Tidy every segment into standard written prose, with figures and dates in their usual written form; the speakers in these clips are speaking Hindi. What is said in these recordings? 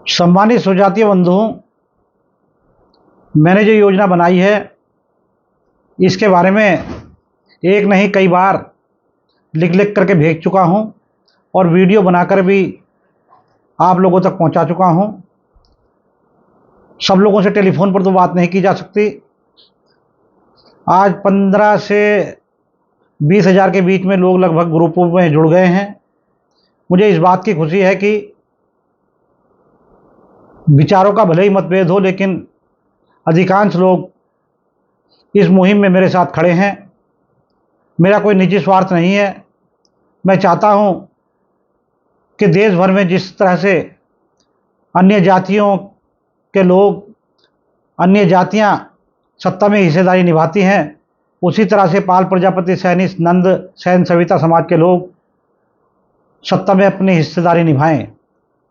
सम्मानित स्वजातीय बंधुओं, मैंने जो योजना बनाई है इसके बारे में एक नहीं कई बार लिख लिख करके भेज चुका हूं और वीडियो बनाकर भी आप लोगों तक पहुंचा चुका हूं। सब लोगों से टेलीफोन पर तो बात नहीं की जा सकती। आज 15 से 20 हज़ार के बीच में लोग लगभग ग्रुपों में जुड़ गए हैं। मुझे इस बात की खुशी है कि विचारों का भले ही मतभेद हो, लेकिन अधिकांश लोग इस मुहिम में मेरे साथ खड़े हैं। मेरा कोई निजी स्वार्थ नहीं है। मैं चाहता हूं कि देश भर में जिस तरह से अन्य जातियों के लोग, अन्य जातियां सत्ता में हिस्सेदारी निभाती हैं, उसी तरह से पाल प्रजापति, सैनी, नंद, सैन, सविता समाज के लोग सत्ता में अपनी हिस्सेदारी निभाएं,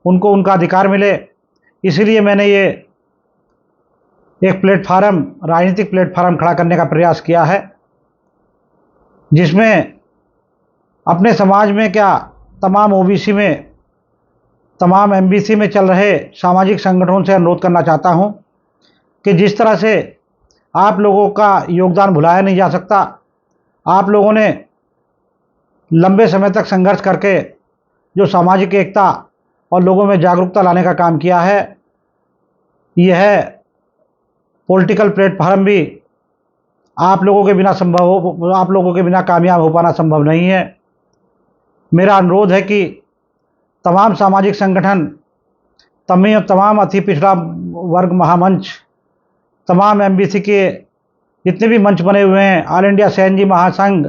उनको उनका अधिकार मिले। इसीलिए मैंने ये एक प्लेटफार्म, राजनीतिक प्लेटफार्म खड़ा करने का प्रयास किया है, जिसमें अपने समाज में क्या, तमाम ओबीसी में, तमाम एमबीसी में चल रहे सामाजिक संगठनों से अनुरोध करना चाहता हूं कि जिस तरह से आप लोगों का योगदान भुलाया नहीं जा सकता। आप लोगों ने लंबे समय तक संघर्ष करके जो सामाजिक एकता और लोगों में जागरूकता लाने का काम किया है, यह पॉलिटिकल प्लेटफार्म भी आप लोगों के बिना आप लोगों के बिना कामयाब हो पाना संभव नहीं है। मेरा अनुरोध है कि तमाम सामाजिक संगठन, तमाम अति पिछड़ा वर्ग महामंच, तमाम एमबीसी के जितने भी मंच बने हुए हैं, ऑल इंडिया सैनजी महासंघ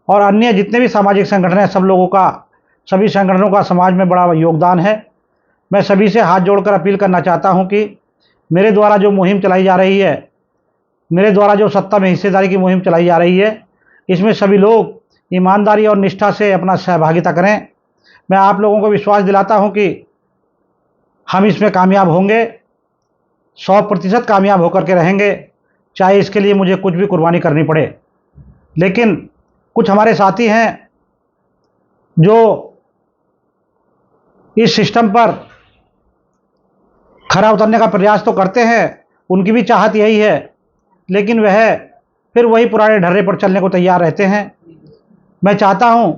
और अन्य जितने भी सामाजिक संगठन हैं, सब लोगों का, सभी संगठनों का समाज में बड़ा योगदान है। मैं सभी से हाथ जोड़कर अपील करना चाहता हूं कि मेरे द्वारा जो मुहिम चलाई जा रही है, मेरे द्वारा जो सत्ता में हिस्सेदारी की मुहिम चलाई जा रही है, इसमें सभी लोग ईमानदारी और निष्ठा से अपना सहभागिता करें। मैं आप लोगों को विश्वास दिलाता हूं कि हम इसमें कामयाब होंगे, 100% कामयाब होकर के रहेंगे, चाहे इसके लिए मुझे कुछ भी कुर्बानी करनी पड़े। लेकिन कुछ हमारे साथी हैं जो इस सिस्टम पर खरा उतरने का प्रयास तो करते हैं, उनकी भी चाहत यही है, लेकिन वह फिर वही पुराने ढर्रे पर चलने को तैयार रहते हैं। मैं चाहता हूं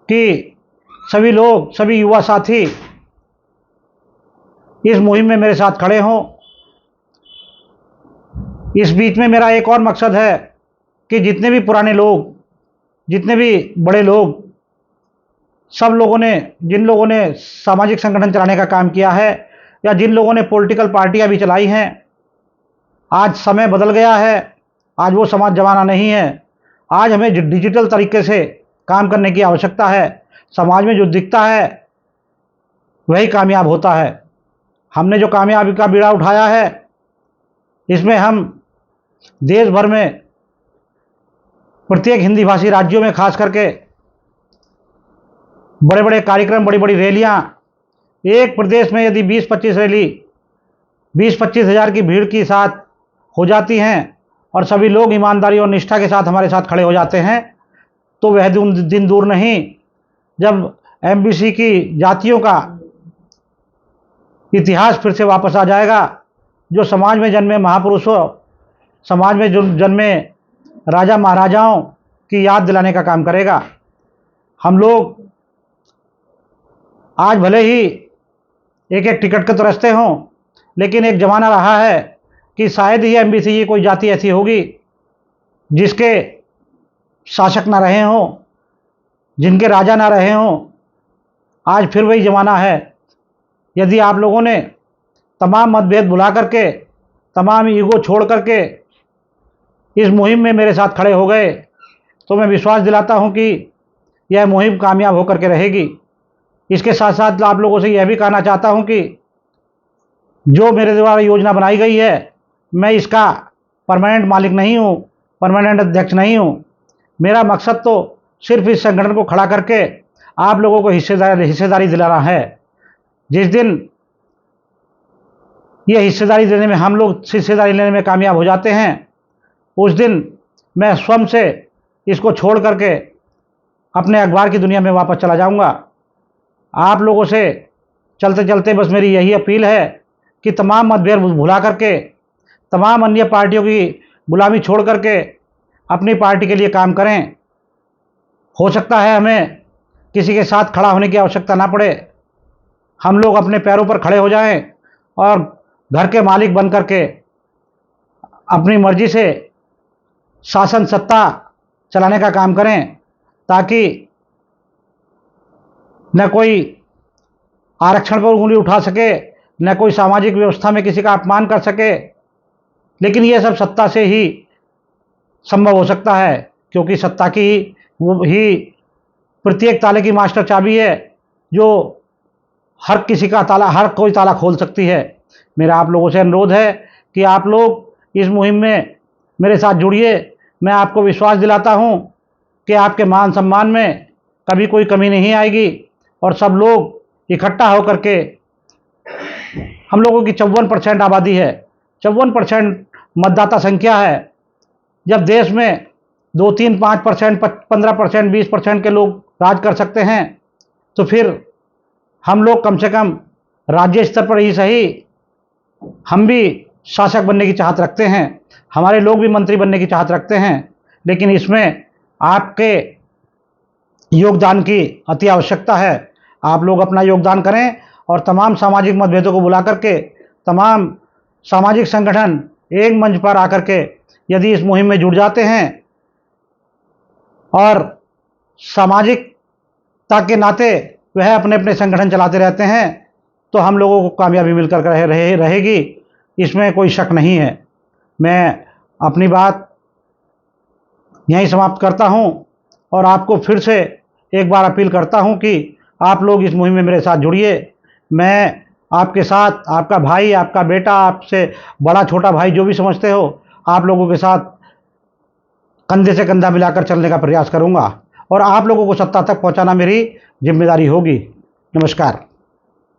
कि सभी लोग, सभी युवा साथी इस मुहिम में मेरे साथ खड़े हों। इस बीच में मेरा एक और मकसद है कि जितने भी पुराने लोग, जितने भी बड़े लोग, सब लोगों ने, जिन लोगों ने सामाजिक संगठन चलाने का काम किया है या जिन लोगों ने पॉलिटिकल पार्टियां भी चलाई हैं, आज समय बदल गया है। आज वो समाज जमाना नहीं है। आज हमें डिजिटल तरीके से काम करने की आवश्यकता है। समाज में जो दिखता है वही कामयाब होता है। हमने जो कामयाबी का बीड़ा उठाया है, इसमें हम देश भर में प्रत्येक हिंदी भाषी राज्यों में खास करके बड़े बड़े कार्यक्रम, बड़ी बड़ी रैलियां, एक प्रदेश में यदि 20-25 रैली 20-25 हज़ार की भीड़ के साथ हो जाती हैं और सभी लोग ईमानदारी और निष्ठा के साथ हमारे साथ खड़े हो जाते हैं, तो वह दिन दूर नहीं जब एमबीसी की जातियों का इतिहास फिर से वापस आ जाएगा। जो समाज में जन्मे महापुरुषों, समाज में जो जन्मे राजा महाराजाओं की याद दिलाने का काम करेगा। हम लोग आज भले ही एक एक टिकट के तरसते हों, लेकिन एक ज़माना रहा है कि शायद ही एमबीसी की कोई जाति ऐसी होगी जिसके शासक ना रहे हों, जिनके राजा ना रहे हों। आज फिर वही ज़माना है। यदि आप लोगों ने तमाम मतभेद भुला करके, तमाम ईगो छोड़ करके इस मुहिम में मेरे साथ खड़े हो गए, तो मैं विश्वास दिलाता हूं कि यह मुहिम कामयाब होकर के रहेगी। इसके साथ साथ आप लोगों से यह भी कहना चाहता हूं कि जो मेरे द्वारा योजना बनाई गई है, मैं इसका परमानेंट मालिक नहीं हूं, परमानेंट अध्यक्ष नहीं हूं। मेरा मकसद तो सिर्फ इस संगठन को खड़ा करके आप लोगों को हिस्सेदारी दिलाना है। जिस दिन ये हिस्सेदारी देने में, हम लोग हिस्सेदारी लेने में कामयाब हो जाते हैं, उस दिन मैं स्वयं से इसको छोड़ करके अपने अखबार की दुनिया में वापस चला जाऊंगा। आप लोगों से चलते चलते बस मेरी यही अपील है कि तमाम मतभेद भुला करके, तमाम अन्य पार्टियों की गुलामी छोड़ करके अपनी पार्टी के लिए काम करें। हो सकता है हमें किसी के साथ खड़ा होने की आवश्यकता ना पड़े, हम लोग अपने पैरों पर खड़े हो जाएं और घर के मालिक बन करके अपनी मर्जी से शासन सत्ता चलाने का काम करें, ताकि न कोई आरक्षण पर उंगली उठा सके, न कोई सामाजिक व्यवस्था में किसी का अपमान कर सके। लेकिन यह सब सत्ता से ही संभव हो सकता है, क्योंकि सत्ता की वो ही प्रत्येक ताले की मास्टर चाबी है, जो हर किसी का ताला, हर कोई ताला खोल सकती है। मेरा आप लोगों से अनुरोध है कि आप लोग इस मुहिम में मेरे साथ जुड़िए। मैं आपको विश्वास दिलाता हूं कि आपके मान सम्मान में कभी कोई कमी नहीं आएगी और सब लोग इकट्ठा होकर के, हम लोगों की 54% आबादी है, 54% मतदाता संख्या है। जब देश में 2, 3, 5%, 15%, 20% के लोग राज कर सकते हैं, तो फिर हम लोग कम से कम राज्य स्तर पर ही सही, हम भी शासक बनने की चाहत रखते हैं, हमारे लोग भी मंत्री बनने की चाहत रखते हैं। लेकिन इसमें आपके योगदान की अति आवश्यकता है। आप लोग अपना योगदान करें और तमाम सामाजिक मतभेदों को बुला करके तमाम सामाजिक संगठन एक मंच पर आकर के यदि इस मुहिम में जुड़ जाते हैं और सामाजिकता के नाते वह अपने अपने संगठन चलाते रहते हैं, तो हम लोगों को कामयाबी मिलकर रहेगी, इसमें कोई शक नहीं है। मैं अपनी बात यहीं समाप्त करता हूं और आपको फिर से एक बार अपील करता हूं कि आप लोग इस मुहिम में मेरे साथ जुड़िए। मैं आपके साथ, आपका भाई, आपका बेटा, आपसे बड़ा छोटा भाई जो भी समझते हो, आप लोगों के साथ कंधे से कंधा मिलाकर चलने का प्रयास करूंगा और आप लोगों को सत्ता तक पहुंचाना मेरी जिम्मेदारी होगी। नमस्कार।